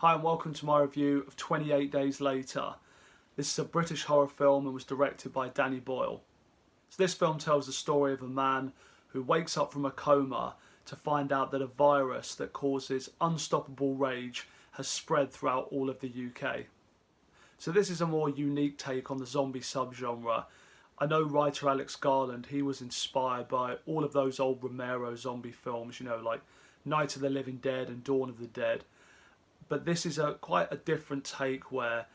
Hi and welcome to my review of 28 Days Later. This is a British horror film and was directed by Danny Boyle. So this film tells the story of a man who wakes up from a coma to find out that a virus that causes unstoppable rage has spread throughout all of the UK. So this is a more unique take on the zombie subgenre. I know writer Alex Garland, he was inspired by all of those old Romero zombie films, like Night of the Living Dead and Dawn of the Dead. But this is quite a different take where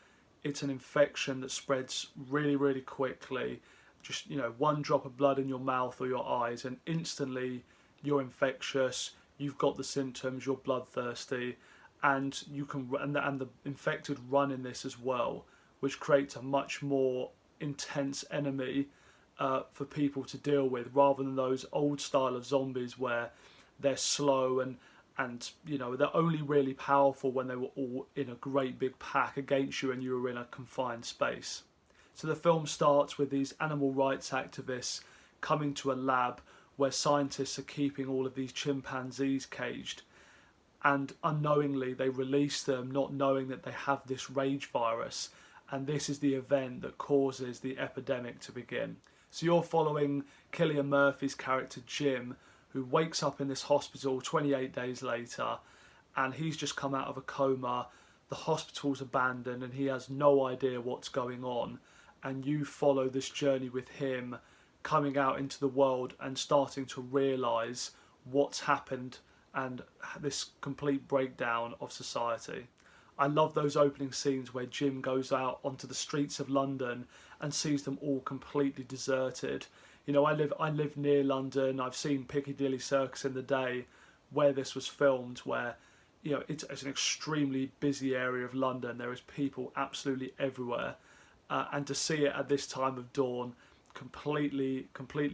it's an infection that spreads really, really quickly. Just, one drop of blood in your mouth or your eyes and instantly you're infectious, you've got the symptoms, you're bloodthirsty, and the infected run in this as well, which creates a much more intense enemy for people to deal with, rather than those old style of zombies where they're slow and they're only really powerful when they were all in a great big pack against you and you were in a confined space. So the film starts with these animal rights activists coming to a lab where scientists are keeping all of these chimpanzees caged, and unknowingly they release them, not knowing that they have this rage virus, and this is the event that causes the epidemic to begin. So you're following Cillian Murphy's character Jim, who wakes up in this hospital 28 days later, and he's just come out of a coma, the hospital's abandoned and he has no idea what's going on, and you follow this journey with him coming out into the world and starting to realise what's happened and this complete breakdown of society. I love those opening scenes where Jim goes out onto the streets of London and sees them all completely deserted. I live near London. I've seen Piccadilly Circus in the day where this was filmed, where it's an extremely busy area of London. There is people absolutely everywhere, and to see it at this time of dawn, completely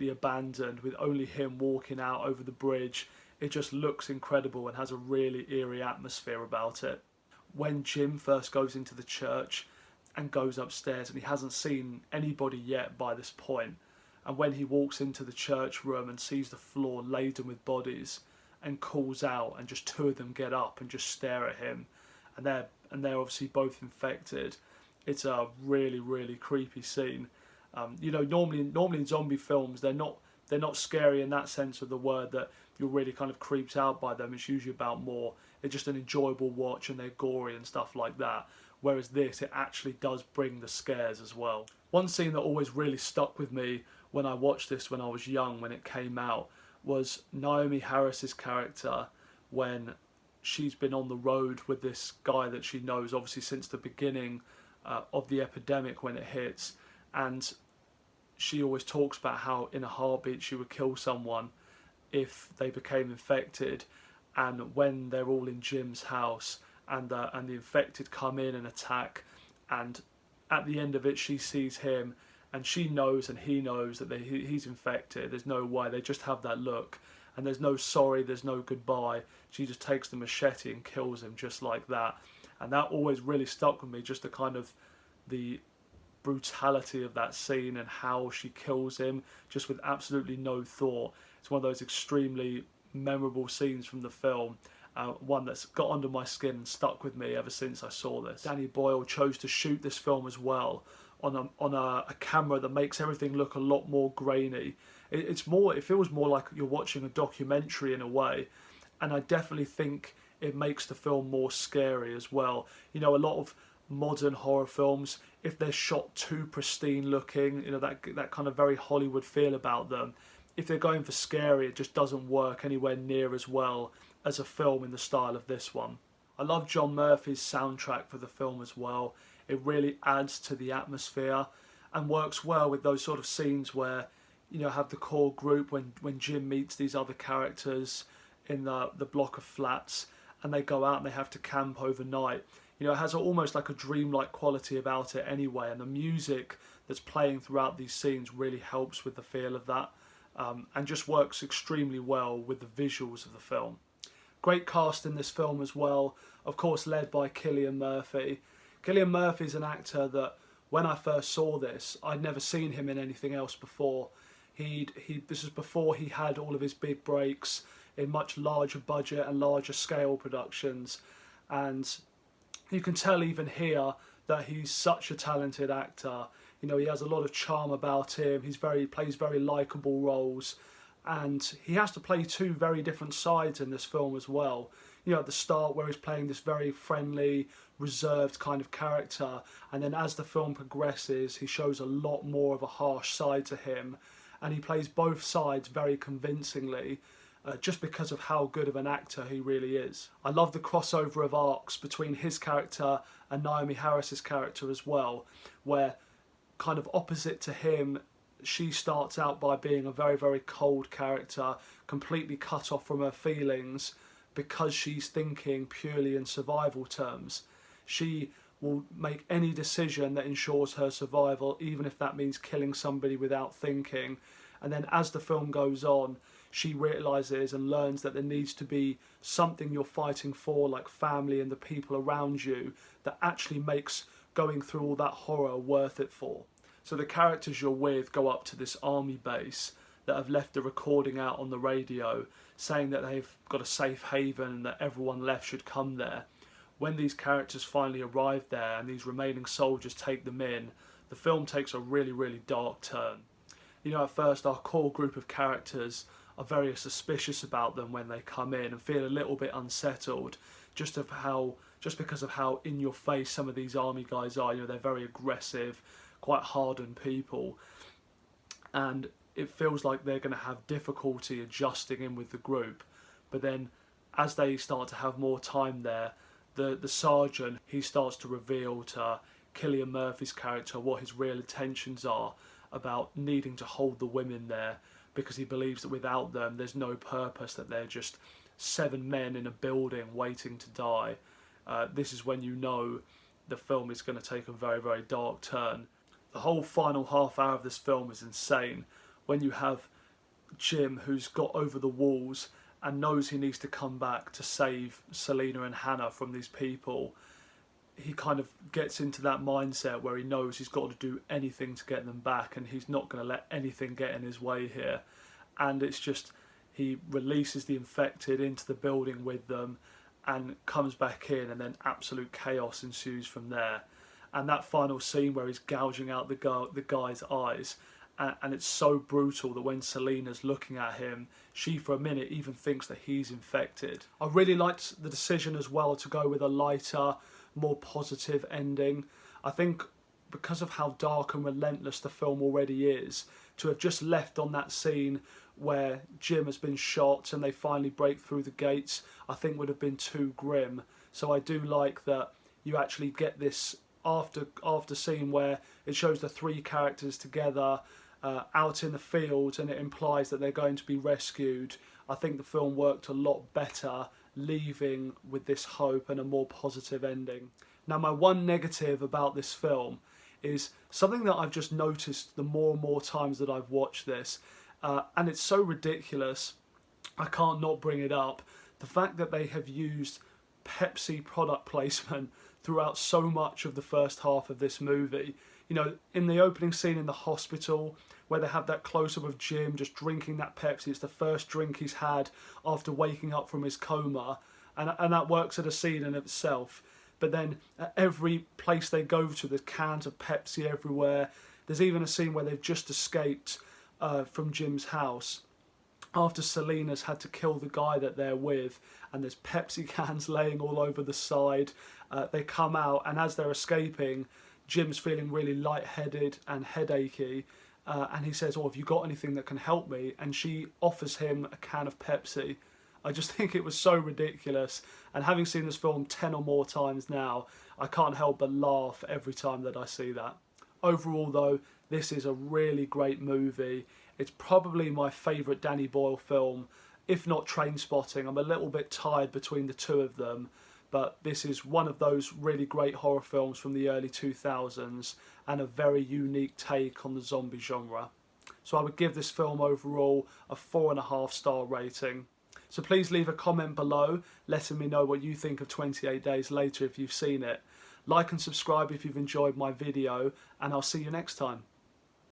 abandoned, with only him walking out over the bridge, it just looks incredible and has a really eerie atmosphere about it. When Jim first goes into the church and goes upstairs, and he hasn't seen anybody yet by this point, and when he walks into the church room and sees the floor laden with bodies and calls out, and just two of them get up and just stare at him, and they're obviously both infected, it's a really, really creepy scene. Normally in zombie films they're not scary in that sense of the word, that you're really kind of creeped out by them. It's usually about more, it's just an enjoyable watch and they're gory and stuff like that. Whereas this, it actually does bring the scares as well. One scene that always really stuck with me when I watched this when I was young, when it came out, was Naomi Harris's character when she's been on the road with this guy that she knows obviously since the beginning of the epidemic when it hits, and she always talks about how in a heartbeat she would kill someone if they became infected. And when they're all in Jim's house and the infected come in and attack, and at the end of it she sees him and she knows and he knows that he's infected. There's no way, they just have that look, and there's no sorry, there's no goodbye. She just takes the machete and kills him just like that. And that always really stuck with me, just the kind of the brutality of that scene and how she kills him just with absolutely no thought. It's one of those extremely memorable scenes from the film, one that's got under my skin and stuck with me ever since I saw this. Danny Boyle chose to shoot this film as well on a camera that makes everything look a lot more grainy. It feels more like you're watching a documentary in a way, and I definitely think it makes the film more scary as well. A lot of modern horror films, if they're shot too pristine looking, that kind of very Hollywood feel about them, if they're going for scary, it just doesn't work anywhere near as well as a film in the style of this one. I love John Murphy's soundtrack for the film as well. It really adds to the atmosphere and works well with those sort of scenes where have the core group when Jim meets these other characters in the block of flats, and they go out and they have to camp overnight. It has almost like a dreamlike quality about it anyway, and the music that's playing throughout these scenes really helps with the feel of that, and just works extremely well with the visuals of the film. Great cast in this film as well, of course led by Cillian Murphy. Cillian Murphy's an actor that when I first saw this, I'd never seen him in anything else before. This was before he had all of his big breaks in much larger budget and larger scale productions, and You can tell even here that he's such a talented actor. You know, he has a lot of charm about him. He plays very likeable roles, and he has to play two very different sides in this film as well. You know, at the start where he's playing this very friendly, reserved kind of character, and then as the film progresses, he shows a lot more of a harsh side to him, and he plays both sides very convincingly. Just because of how good of an actor he really is. I love the crossover of arcs between his character and Naomie Harris's character as well, where kind of opposite to him, she starts out by being a very, very cold character, completely cut off from her feelings because she's thinking purely in survival terms. She will make any decision that ensures her survival, even if that means killing somebody without thinking. And then as the film goes on, she realises and learns that there needs to be something you're fighting for, like family and the people around you, that actually makes going through all that horror worth it for. So the characters you're with go up to this army base that have left the recording out on the radio saying that they've got a safe haven and that everyone left should come there. When these characters finally arrive there and these remaining soldiers take them in, the film takes a really, really dark turn. You know, at first our core group of characters are very suspicious about them when they come in and feel a little bit unsettled just because of how in your face some of these army guys are. You know, they're very aggressive, quite hardened people, and it feels like they're going to have difficulty adjusting in with the group. But then as they start to have more time there, the sergeant, he starts to reveal to Cillian Murphy's character what his real intentions are about needing to hold the women there, because he believes that without them there's no purpose, that they're just 7 men in a building waiting to die. This is when you know the film is going to take a very, very dark turn. The whole final half hour of this film is insane. When you have Jim, who's got over the walls and knows he needs to come back to save Selena and Hannah from these people, he kind of gets into that mindset where he knows he's got to do anything to get them back, and he's not going to let anything get in his way here. And it's just, he releases the infected into the building with them and comes back in, and then absolute chaos ensues from there. And that final scene where he's gouging out the guy's eyes, and it's so brutal that when Selena's looking at him, she for a minute even thinks that he's infected. I really liked the decision as well to go with a lighter, more positive ending. I think because of how dark and relentless the film already is, to have just left on that scene where Jim has been shot and they finally break through the gates, I think would have been too grim. So I do like that you actually get this after scene where it shows the 3 characters together out in the field, and it implies that they're going to be rescued. I think the film worked a lot better leaving with this hope and a more positive ending. Now, my one negative about this film is something that I've just noticed the more and more times that I've watched this, and it's so ridiculous I can't not bring it up. The fact that they have used Pepsi product placement throughout so much of the first half of this movie. You know, in the opening scene in the hospital, where they have that close-up of Jim just drinking that Pepsi. It's the first drink he's had after waking up from his coma, and that works as a scene in itself. But then at every place they go to, there's cans of Pepsi everywhere. There's even a scene where they've just escaped from Jim's house after Selena's had to kill the guy that they're with, and there's Pepsi cans laying all over the side. They come out, and as they're escaping, Jim's feeling really lightheaded and headachy, and he says, "Oh, have you got anything that can help me?" And she offers him a can of Pepsi. I just think it was so ridiculous, and having seen this film 10 or more times now, I can't help but laugh every time that I see that. Overall though, this is a really great movie. It's probably my favourite Danny Boyle film, if not Trainspotting. I'm a little bit tired between the two of them, but this is one of those really great horror films from the early 2000s and a very unique take on the zombie genre. So I would give this film overall a 4.5 star rating. So please leave a comment below letting me know what you think of 28 Days Later if you've seen it. Like and subscribe if you've enjoyed my video, and I'll see you next time.